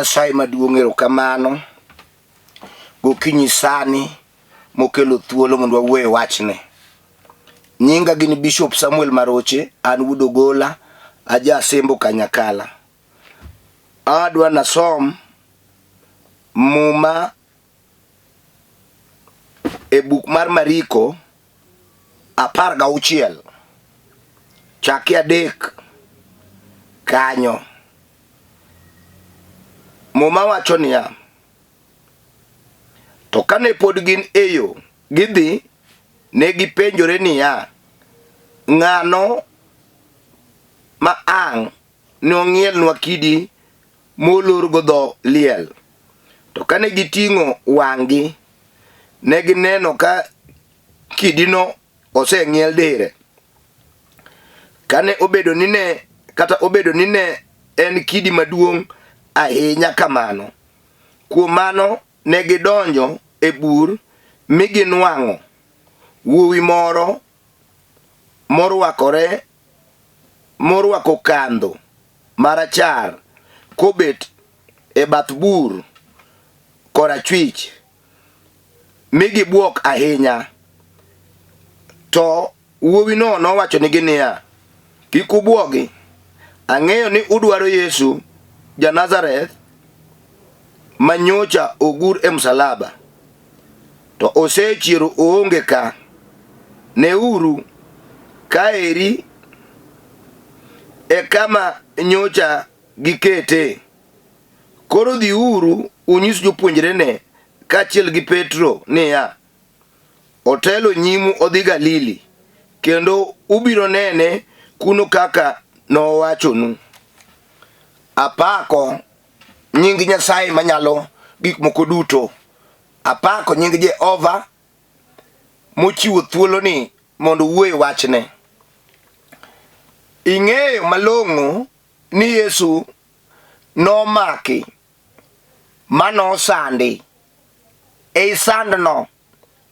Nyasaye maduong' erokamano gokinyi sani mokelo thuolo mondo wawuoye wachne. Nyinga gini Bishop Samuel Maroche, an wudo gola, aja Sembo Kanyakala. Adwa nasom muma e buk mar Mariko 16 chaki 3 kanyo. Muma wacho niya, to kane pod gin eyo gidhi ne gipenjore niya, ng'ano ma ang' nong'iel nwa kidi molor godho liel. To kane giting'o wang'gi ne gineno ka kidino oseng'iel dire. Kane obedo ni ne kata obedo ni ne en kidi maduong' ahinya kamano, kuom mano ne gidonjo e bur mi ginwang'o wuowi moro morwako kandho marachar kobet e bath bur korachwich, mi gibuok ahinya. To wuowi no nowacho nigi niya, kik ubwogi, ang'eyo ni udwaro Yesu ja Nazareth manyocha ogur e msalaba. To osechiero oonge ka. Neuru kaeri e kama nyocha gikete. Koro dhiuru unyis jopuonjrene kaachiel gi Petro niya, otelo nyimu odhi Galili, kendo ubiro nene kuno kaka nowachonu. Apako nying Nyasaye manyalo gik moko duto. Apako nying Jehova mochiwo thuolo ni mondo wuoye wachne. Ing'eyo malong'o ni Yesu nomaki manosandi. Ei sandno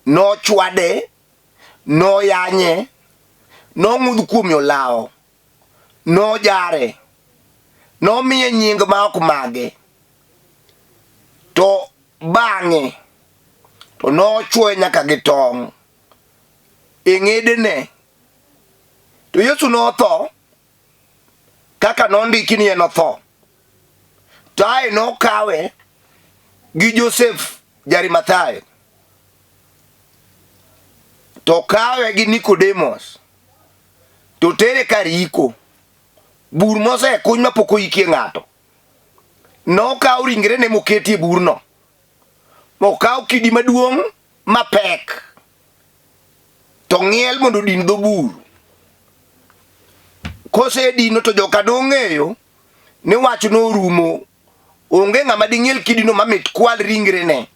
nochwade, noyanye, nong'udh kuom olawo, nojare, nomiye nying ma ok mage. To bang'e to nochwoye nyaka gi tong' e ng'edene. To Yesu notho kaka nondiki ni en otho. To ae nokawe gi Joseph Jarimathayo, to kawe gi Nikodemos, to tere kar yiko, bur mosekuny mapok oyikie ng'ato. Nokaw ringrene moketi e burno, mokaw kidi maduong' mapek, to ng'iel mondo odin dho bur. Kosedino to joka nong'eyo ni wach norumo, onge ng'ama ding'iel kidino mamit kwal ringrene.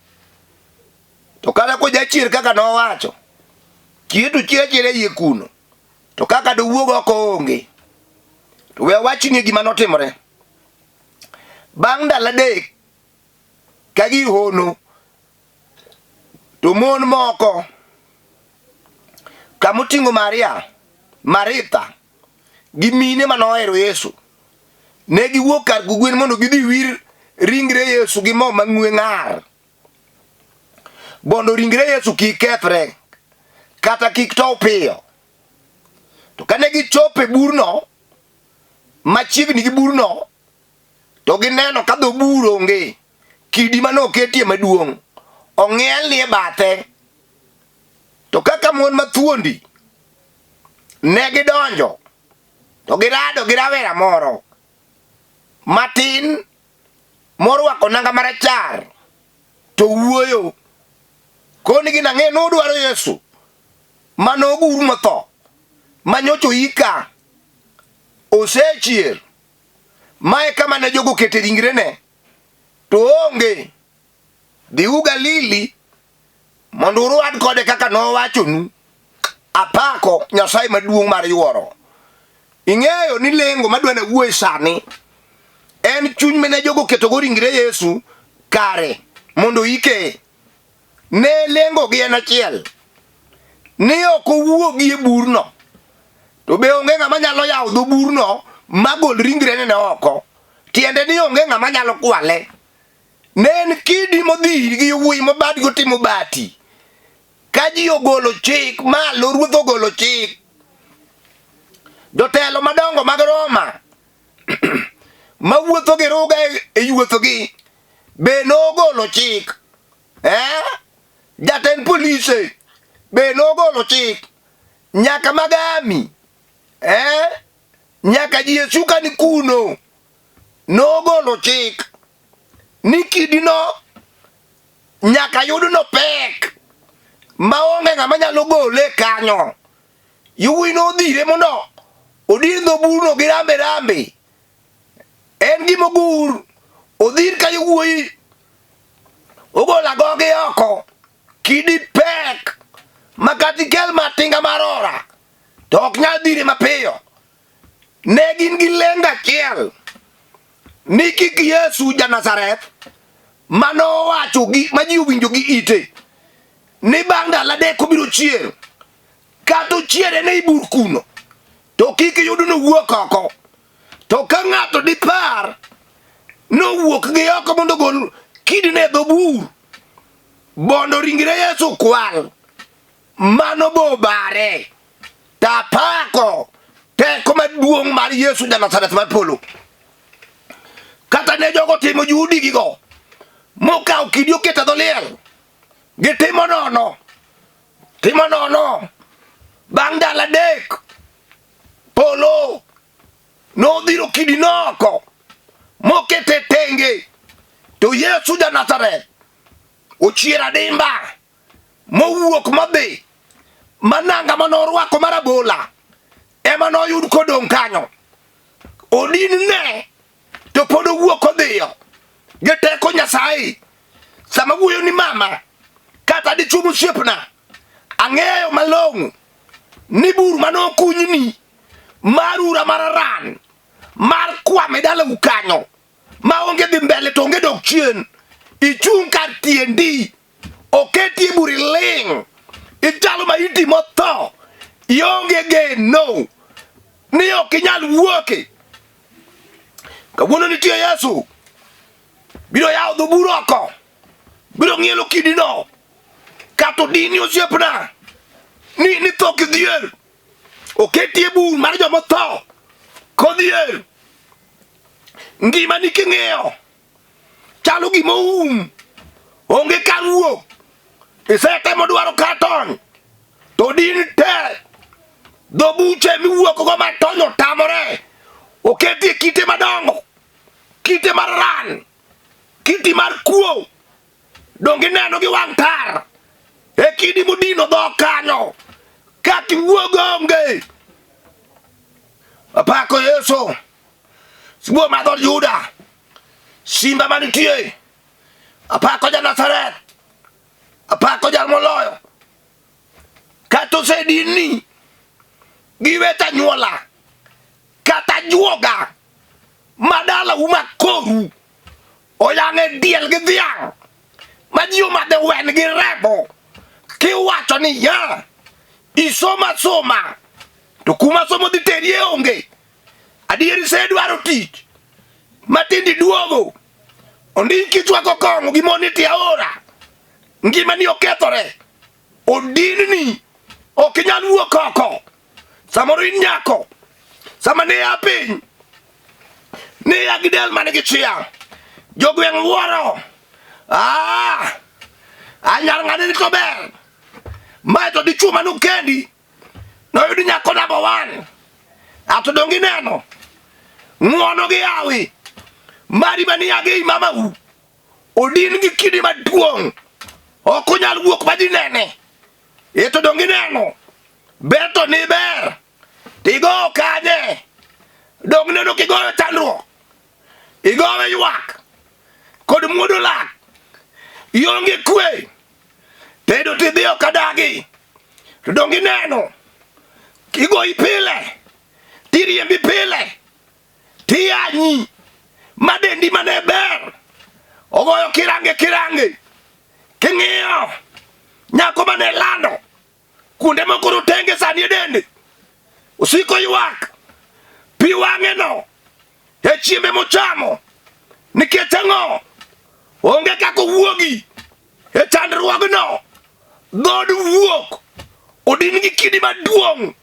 To kata kojachier kaka nowacho, kieto chier e yie kuno, to kaka dowuog oko onge. To we wachni gima notimore. Bang' ndalo 3 ka gihono, to mon moko kamoting'o Maritha gi mine manohero Yesu ne giwuok kar gugwen mondo gidhi wir ringre Yesu gi mo mang'we ng'ar, bondo ringre Yesu kik kethre kata kik tow piyo. To kane gichopo e burno, machiegni gi burno, to gineno ka dho bur onge, kidi manoketie maduong' ong'iel ni e bathe. To kaka mon mathuondi ne gidonjo, to girado gi rawera moro matin morwako nanga marachar, to wuoyo koni gi nang'e nodwaro Yesu manogur motho, manyocho yika osechier, mae kama ne jogo kete ringrene to onge. Dhiu Galili mondo urwad kode kaka nowachonu. Apako Nyasaye maduong' mar yuoro. Ing'eyo ni lengo madwana wuoye sani en chuny mene jogo keto go ringre Yesu kare mondo ike. Ne lengo gi en achiel, ni ok owuogi e burno, to be onge ng'ama nyalo yawo dho burno magol ringrene ne oko. Tiende ni onge ng'ama nyalo kwale nen kidi modhiri gi yowuoyi mabad gotimo bati ka ji ogolo chik malo, ruoth ogolo chik, jotelo madongo mag Roma mawuotho gi ruga e yuothogi be nogolo chik, jatend polise be nogolo chik, nyaka magami, nyaka ji e suka ni kuno nogolo chik ni kidino nyaka yudno pek maonge ng'ama nyalo gole kanyo. Yowuoyi nodhire mondo odir dho burno gi rambe rambe, en gimogur odhir ka yowuoyi ogolo agogi oko. Kidi pek makati kel matinga marora to ok nyal dhire mapiyo. Ne gin gi lenga achiel ni kik Yesu ja-Nazareth manowacho ma ji owinjo gi ite ni bang' ndalo adek obiro chier, kata ochiere ne ibur kuno to kik yudno wuok oko. To ka ng'ato dipar nowuok gi oko mondo ogol kidino e dho bur bondo ringre Yesu kwal, mano bobare. Tapako teko maduong' mar Yesu ja-Nazareth mar polo. Kata ne jogo timo judi gigo mokawo kidi oketo e dho liel, gitimo nono, timo nono. Bang' ndalo adek polo nodhiro kidino oko mokete tenge, to Yesu ja-Nazareth ochier adimba mowuok modhi, mananga manorwako marabola ema noyud kodong' kanyo. Odinne to pod owuok odhiyo gi teko Nyasaye. Sama wuoyo ni mama kata dichuo mosiepna, ang'eyo malong'o ni bur manokunyni mar ura mararan mar kwame dalau kanyo maonge dhi mbele to onge dok chien, ichung' kar tiendi, oketi bur iling', ichalo maiti motho, ionge geno ni ok inyal wuoke. Kawuono nitie Yesu biro yawo dho bur oko, biro ng'ielo kidino. Kata odini osiepna ni tho kidhier, oketie bur mar jomotho kodhier. Ngimani king'iyo chalo gima onge kar wuok, isetemo dwaro kar tony to din te dho buche miwuokgo ma tony otamore, oketie kite madongo, kite mar ran, kiti mar kuo, dongi neno gi wang' tar e kidi modino dho kanyo kaki wuog onge. Apako Yesu, sibuo madhor Juda, simba manitie, apako ja-Nazareth, apako jal-moloyo. Kata osedini gi wet anyuola kata juoga madala umakoru oyang'e diel gi dhiang' ma ji omadhe wen gi rebo, kiwacho ni ya isoma soma to kuma somo dhi terie onge. Adieri sedwaro tich matindi duogo, ondiki chwako kong'o gi moni ti aora, ngimani okethore, odinni ok inyal wuok oko. Samoro in nyako, sama ne a piny ne a gi del mane gi chia, jogweng' wuoro anyar ng'ane ni to ber, mae to dichuo manu kendi noyudi nyako number 1, ato dongi neno ng'uono gi yawi mari mani age imamau odin gi kidi maduong', ok onyal wuok madhi nene. Eto dongi neno beto ni ber tigo kanye, dong neno kigoyo chandruok, igowe ywak kod muodo lak, ionge kwe, tedo tidhiyo kadagi, to dongi neno kigoyi pile, tiriembi pile, tiyanyi madendi mane ber ogoyo kirange. King'iyo nyako mane lando kuonde moko rotenge sani e dende, osiko ywak, pi wang'e no e chiembe mochamo, nikech ang'o? onge kako wuogi e chandruogno dhod wuok odin gi kidi maduong'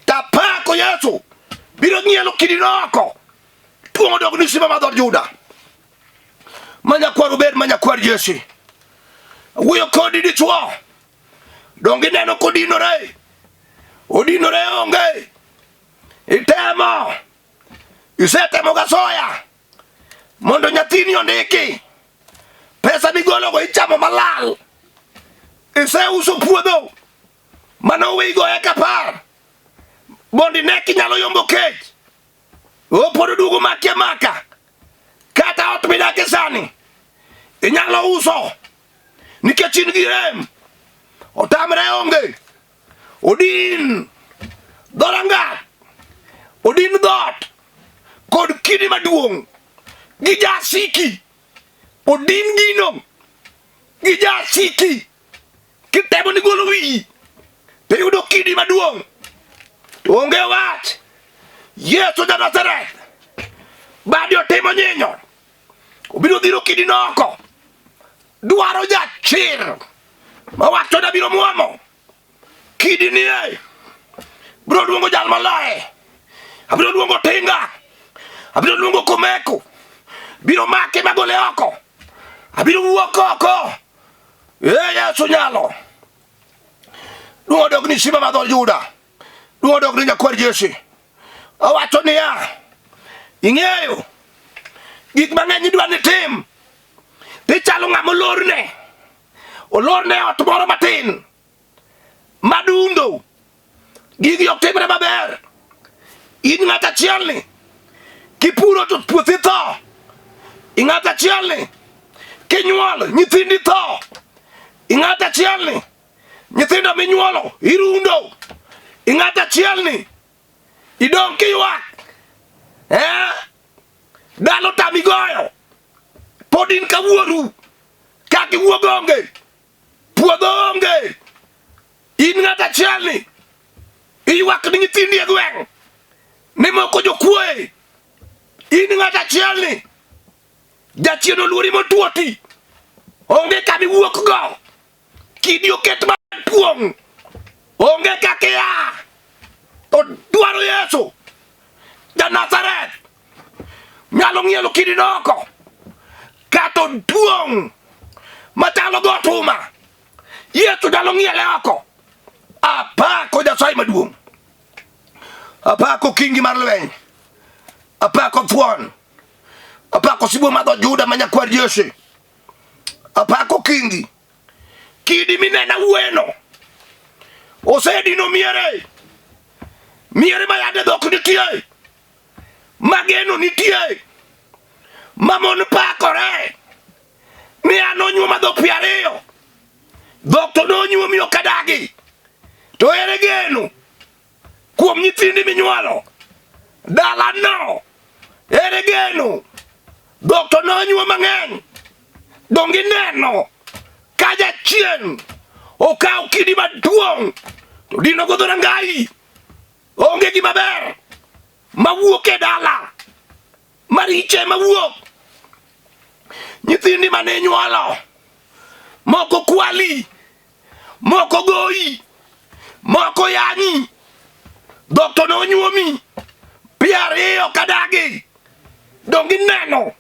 tapako Yesu biro ng'ielo kidi noko tuong'o dog ni simba madhod Juda manyakwar obed manyakwar Jesse wuoyo kodi dichuo dongi neno kodinore onge itemo isetemo gasoya mondo nyathini ondiki pesa migologo ichamo malal iseuso puodho manowigo eka par bondi neki nyalo yombo kech opodo dugo makia maka kata ot midake sani inyalo uso nikech in gi rem otamre onge odin dhoranga odin dhot kod kidi maduong' gi jasiki odin gino gi jasiki kitemo ni golo wiyi to yudo kidi maduong' to onge wach Yesu ja Nazareth badi otimo nyinyo obiro dhiro kidi noko dwaro jachir mawacho da biro muomo kidi nie biro luongo jal malaye abiro luongo tinga abiro luongo komeko biro make magole oko abiro wuok oko Yesu nyalo luongo dog ni simba madhod Juda luongo dog ni nyakwar Jesse awacho niya ing'eyo gik mang'eny idwa ni tim tichalo ng'ama olorne ot moro matin madundo gigi ok timre maber in ng'at achielni kipuro to puothi tho ing'at achielni kinyuol nyithindi tho ing'at achielni nyithindo minyuolo irundo ing'at achielni idong' kiywak dalo tamigoyo pod in kawuoru kakiwuog onge puodho onge in ng'at achielni iywak ni nyithindi e gweng' ni moko jokuoye in ng'at achielni jachien oluori motuoti onge kamiwuok go kidi oket maduong' onge kakia to dwaro Yesu ja Nazareth nyalo ng'ielo kidi noko kato duong' matalo go tuma Yesu nyalo ng'iele oko apako Nyasaye maduong' apako kingi mar lweny apako thuon apako sibuor madhod Juda manyakwar Jesse apako kingi kidi minena weno osedino miere mayade dhok nitie mageno nitie mamon pakore ni an onyuoma dhok 20 dhok to nonyuomi ok adagi to ere geno kuom nyithindi minyuolo dalano ere geno dhok to nonyuo mang'eny dongi neno ka jachien okaw kidi maduong' to dino go dhorangai onge gima ber mawuok e dala mariche mawuok nyithindi mane nyuolo moko kwali moko goyi moko yanyi dhok to nonyuomi 20 kadagi dongi neno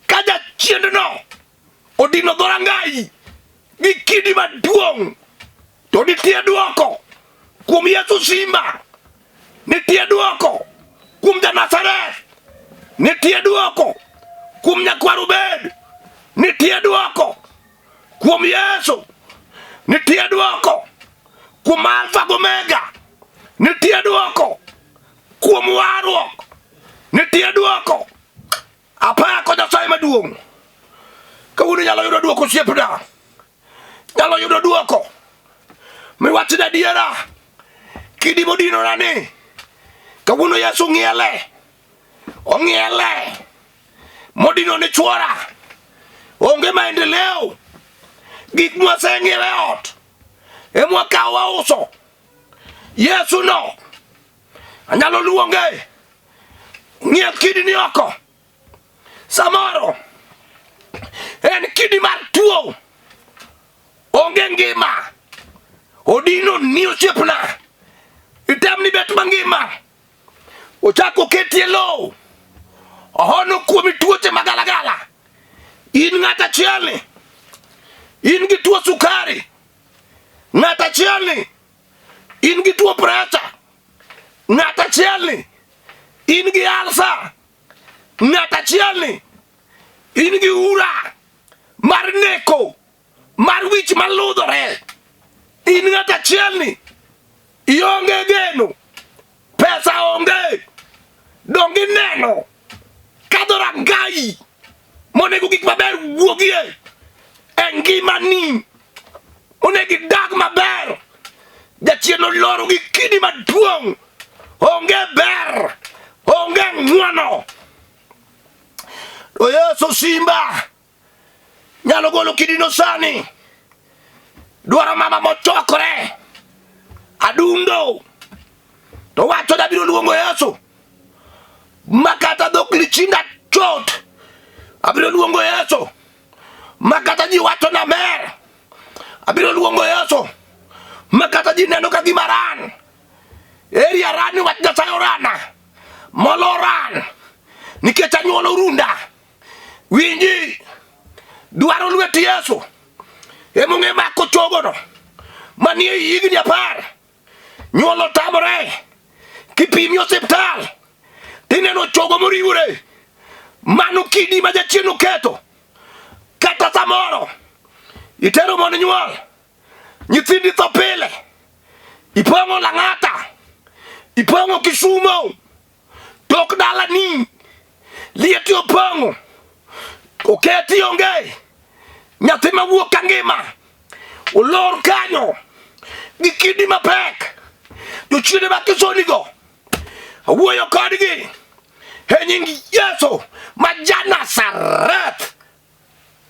ka jachiendno odino dhorangai gi kidi maduong' to nitie duoko kuom Yesu simba nitie duoko kuom ja Nazareth nitie duoko kuom nyakwar obed nitie duoko kuom Yesu nitie duoko kuom Alfa gi Omega nitie duoko kuom warruok nitie duoko apako Nyasaye maduong' kawuono nyalo yudo duoko osiepna nyalo yudo duoko miwachna adiera kidi modinona ni kawuono Yesu ong'iele modino ni chuora onge maendeleo gik mwaseng'iewe ot emwakaw wauso Yesu no anyalo luonge ng'iel kidi ni oko samoro en tuo onge ngima odino ni osiepna item ni bet mangima ochako ketie lo ohono kuomi tuoche magalagala in ng'ata chielni in gi tuo sukari ng'ata chielni in gi tuo pressure ng'ata chielni in gi alsa ng'ata chielni in gi ura mar neko mar wich maludhore in ng'ata chielni ionge geno pesa onge dongi neno kadora ngai monego gik maber wuogie engimani onego idag maber jachien oloro gi kidi maduong' onge ber onge ng'uono to Yesu simba nyalo golo kidino sani dwaro mama mochokore adundo to wacho dabiro luongo Yesu makata dhok lichinda chot abiro luongo Yesu makata ji wacho na mer abiro luongo Yesu makata ji neno ka gima ran eri arani wach Nyasaye orana moloran nikech anyuolo runda winji dwaro lweti Yesu emong'e mako chogono manie higni 10 nyuolo tamore kipimi osiptal tineno chogo moriwore mano kidi ma jachien oketo kata samoro itero mon nyuol nyithindi tho pile ipong'o Lang'ata ipong'o Kisumo tok dalani lieti opong'o oketi onge nyathi mawuok ka ngima olor kanyo gi kidi mapek jochiende ma kisonigo awuoyo kodgi e nying Yesu ma ja-Nazareth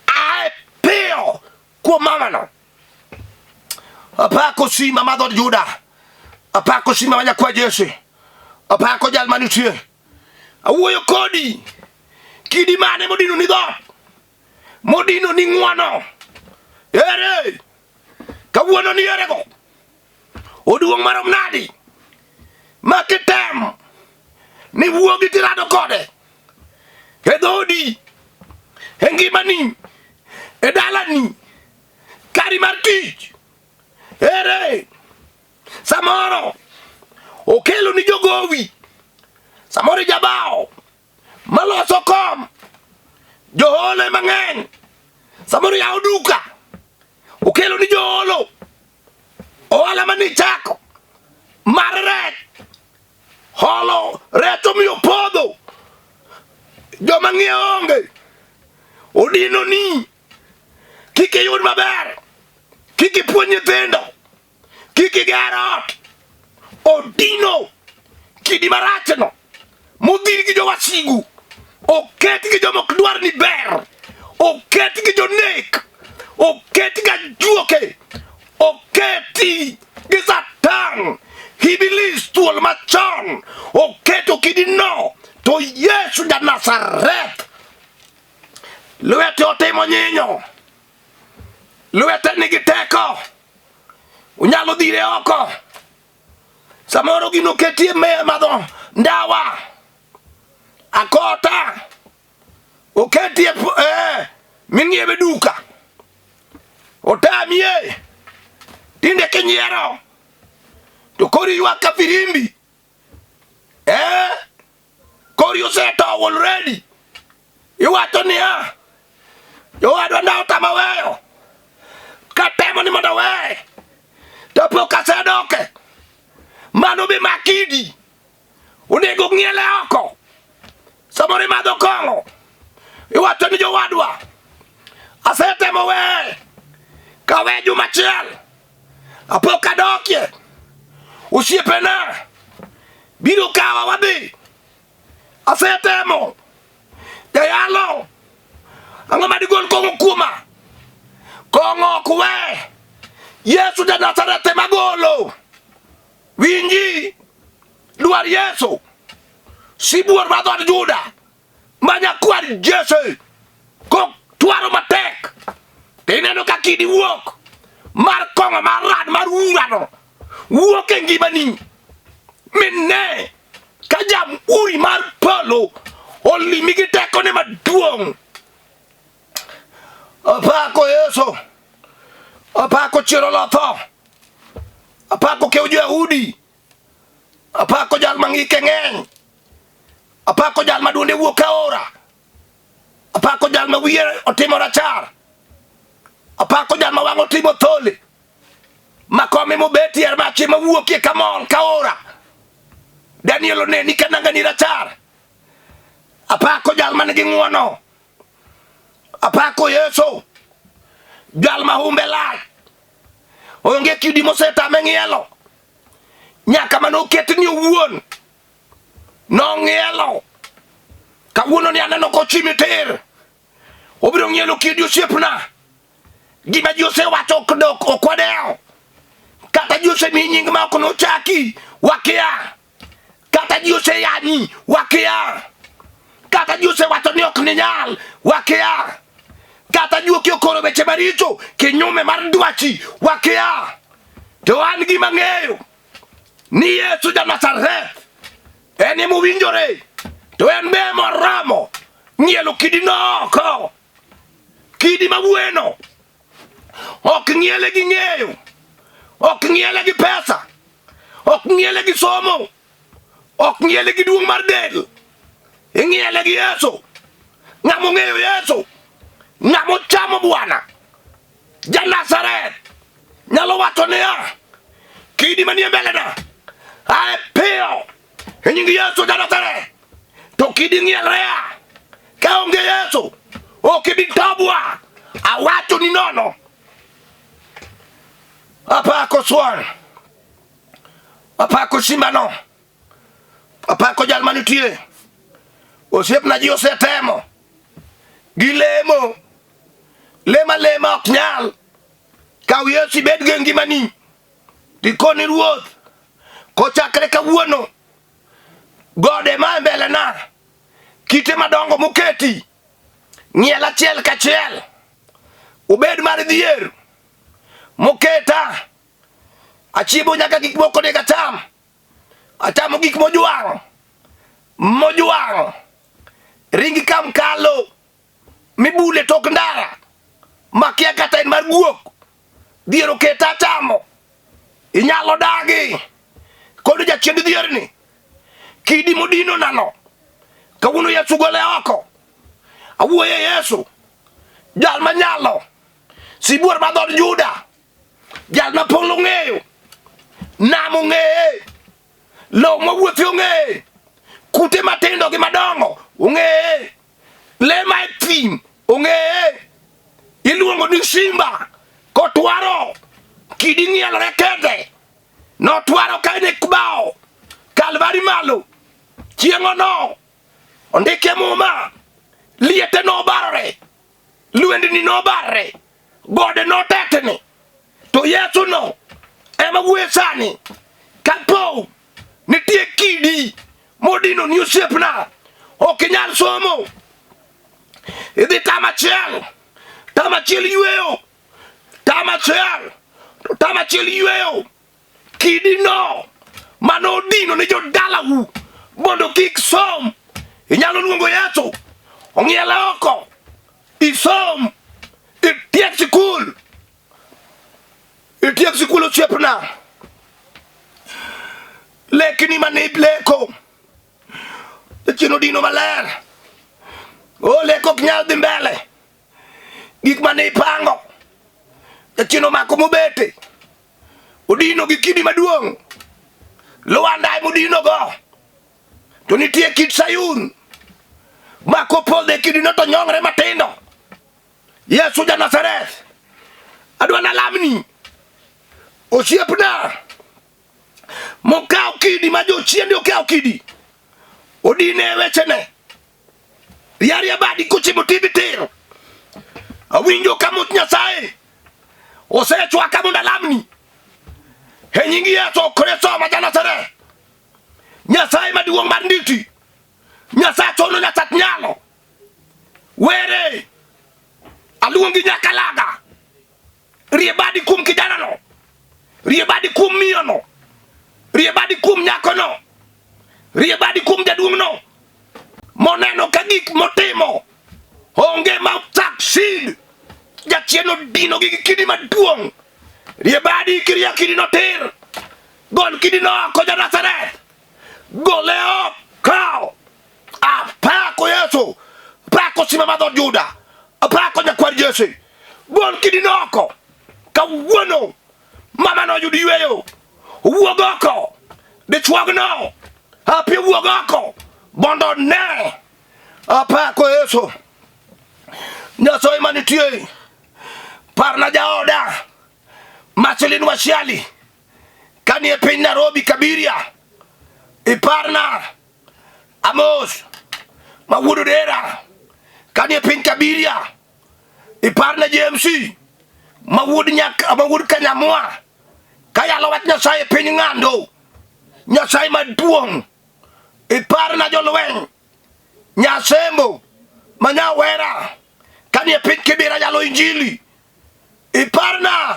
ae piyo kuom mamano apako sima ma dhod Juda apako sima ma nyakwa Jesse apako jal manitie awuoyo kodi kidi mane modino ni dhot modino ni ng'uono ere kawuono ni erego oduong' marom nadi makitem ni wuogi tirado kode e dhodi e ngimani e dalani kari mar tich ere samoro okelo ni jogowi samoro jabao maloso kom johole mang'eny samoro yawo duka okelo ni joholo ohala mani chako mar rech holo rech omiyo podho joma ng'iewo onge odino ni kik iyud maber kik ipuonj nyithindo kik iger ot odino kidi marachno modhir gi jowasigu oket gi joma ok dwar ni ber oket gi jonek oket ga juoke oketi gi Satan Iblis thuol machon oketo kidino to Yesu ja-Nazareth lwete otimo nyinyo lwete nigi teko unyalo dhire oko samoro gino ketie me madho ndawa akota oketie ming'iewe duka otamie tinde kinyiero to kori ywak ka firimbi kori osetow already iwacho niya jowadwa ndawo tama weyo katemo ni mondo weye to pok asedoke mano be makidi onego ng'iele oko samoro imadho kong'o iwacho ni jowadwa asetemo weye kawe juma achiel apok adokie osiepena biro kawa wadhi asetemo jayalo ang'o madigol kong'o kuoma kong'o ok we Yesu ja-Nazareth ema golo winji dwar Yesu sibuor ma dhod Juda ma nyakwar Jesse kok twaro matek Kidi wuok mar kongo mar rad mar urano wuok e ngimani minne ka jam uri mar polo olimi gi tekone maduong'. Apako Yesu, apako chiro lotho, apako keu Jehudi, apako jal mang'ike ng'eny, apako jal maduonde wuok aora, apako jal ma wiye otimo rachar, apako jal ma wang'o timo thole, makome mobeti machi mawuokie kamol kaora, Daniel oneni ka nangani rachar, apako jal manigi ng'uono, apako Yesu, jal ma humbe lach, onge Kidi mosetame ng'ielo, nyaka manoketni owuon nong'ielo. Kawuono ni aneno kochimi tir, obiro ng'ielo Kidi osiepna, gima ji osewacho ok wadewo, kata ji osemi nying ma ok nochaki wakia, kata ji oseyanyi wakia, kata ji osewacho ni ok ninyal wakia, kata juoki okoro weche maricho kinyume mar dwachi wakia. To an gima ng'eyo ni Yesu ja Nazareth en mowinjore, to en be moromo ng'ielo Kidi no oko. Kidi mawueno ok ng'iele gi ng'eyo, ok ng'iele gi pesa, ok ng'iele gi somo, ok ng'iele gi duong' mar del, ing'iele gi Yesu. Ng'amo ng'eyo Yesu, ng'amo chamo Bwana ja Nazareth nyalo wacho niya, Kidi manie mbelena ae piyo e nying Yesu ja Nazareth. To Kidi ng'ielrea ka onge Yesu ok ibi tobwa, awacho ni nono. Apako swan, apako simbano, apako jal manitie, osiepna ji osetemo gi lemo, lema ok nyal. Kaw Yesu ibed gi ngimani, tikoni Ruoth kochakre kawuono, gode ma mbelena, kite madongo moketi, ng'iel achiel kachiel, ubed mar dhier moketa, achiebo nyaka gik moko nega cham, atamo gik mojwang', ringi kam kalo, mibule tok ndara, makia kata en mar guok, dhier oketa atamo, inyalo dagi, kodo jachiend dhierni, Kidi modino nano, kawuono Yesu gole oko, awuoye Yesu, jal manyalo, sibuor madhod Juda, jal ma polo ng'eyo, nam ong'eye, lo mawuothi ong'eye, kute matindo gi madongo ong'eye, le ma e thim ong'eye, iluongo ni simba kotwaro. Kidi ng'ielore kende, notwaro ka en e bao Kalvari malo, chieng'o no ondike muma, liete nobarore, lwendni nobarore, gode notetni. To Yesu no ema wuoyo sani, kapo nitie Kidi modino ni osiepna, ok inyal somo, idhi tamachiel yweyo, tamachiel yweyo. Kidi no manodino ni jodalau mondo kik som, inyalo luongo Yesu ong'iele oko, isom, itiek sikul osiepna. Lekni mane ibleko, chino dino maler, o leko ok nyal dhi mbele, gik mane ipango, chino mako mobete, odino gi Kidi maduong', Luandai modino go, to nitie kit Sayun, mako podhe Kidi no to nyongre matindo. Yesu ja Nazareth, adwa nalamni osiepna mokaw Kidi ma jochiende okaw Kidi, odine wechene, yari abadi kuchimo tibitir, awinjo kamut Nyasaye osechwaka mondo alamni e nying Yesu Kristo ma ja Nazareth, Nyasaye maduong' mar nditi, Nyasaye chono Nyasach nyalo, were aluongi nyakalaga, riebadi kum kijana no, riebadi kum miyo no, riebadi kum nyako no, riebadi kum jaduong no, moneno ka gik motimo onge ma succeed, jachieno dino gi kidi maduong', riebadi kiria kidi no tir, gol kidi no oko ja Nazareth, gole oko, apako Yesu, apako simama dho Juda, apako nyakwar Jesse, gol kidi no oko, kawuono mama no yudi yweyo, wuog oko, dichuog no, api wuog oko, bondo ne, apako Yesu, Nyasaye manitie, parna jaoda, Marcelin Wasiali, kanie piny Nairobi Kabiria, iparna Amos, mawuod Dera, kanie piny Kabiria, iparna JMC, mawuod Kanyamwa, kayalo wach Nyasaye piny Ng'ando, Nyasaye maduong', iparna jolweny, Nyasembo, Manyawera, kanie piny Kibera yalo injili, iparna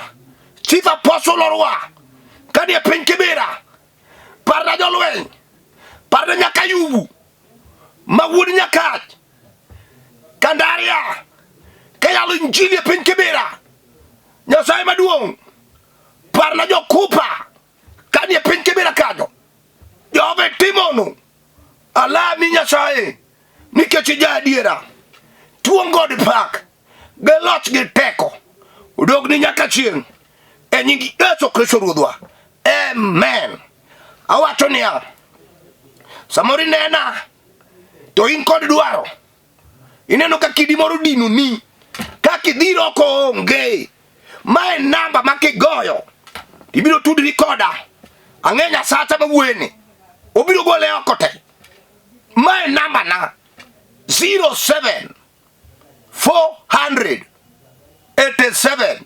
Chief Apostle Orwa, kanie piny Kibera, parna jolweny, parna Nyakayubu, mawuod Nyakach, Kandaria, kayalo injili piny Kibera, Nyasaye maduong', parna jokupa, kanie piny Kibera kanyo, jove timono, alami Nyasaye, nikech ija adiera, tuong God pak, geloch gi teko, udog ni nyaka chieng', e nying Yesu Kristo Ruodhwa, amen. Awacho niya, samori nena, to in kod dwaro, ineno ka kidi moro dino ni, ka kidhiro ko onge, mae namba makigoyo, ibiro tudri koda, ang'enya sata mawuene, obiro gole oko te, mae namba na, 07 400 87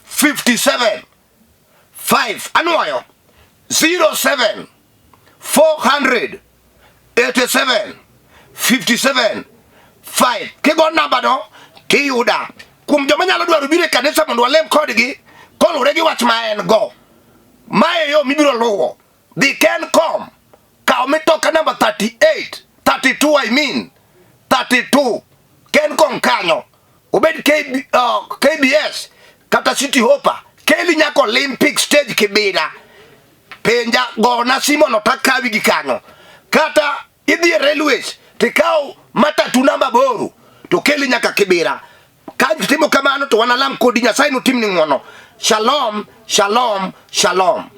57 5. Anuayo 07 400 87 57 5. Kigo namba no kiyuda kum joma nyalo dwaro bire kanisa mondo walem kodgi kolure gi wach ma en go. Mae yo mibiro luwo. They can come. Kao mitoka namba 38 32 I mean 32 ken kon kanyo obed KBS kata City Hopper keli nyako Olympic stage Kibera penja gona simono takawi gi kanyo kata idhi railways tikao matatu namba boru to keli nyaka Kibera ka timo kamano to wanalam kodi Nyasaye no timni ngono. Shalom, shalom, shalom.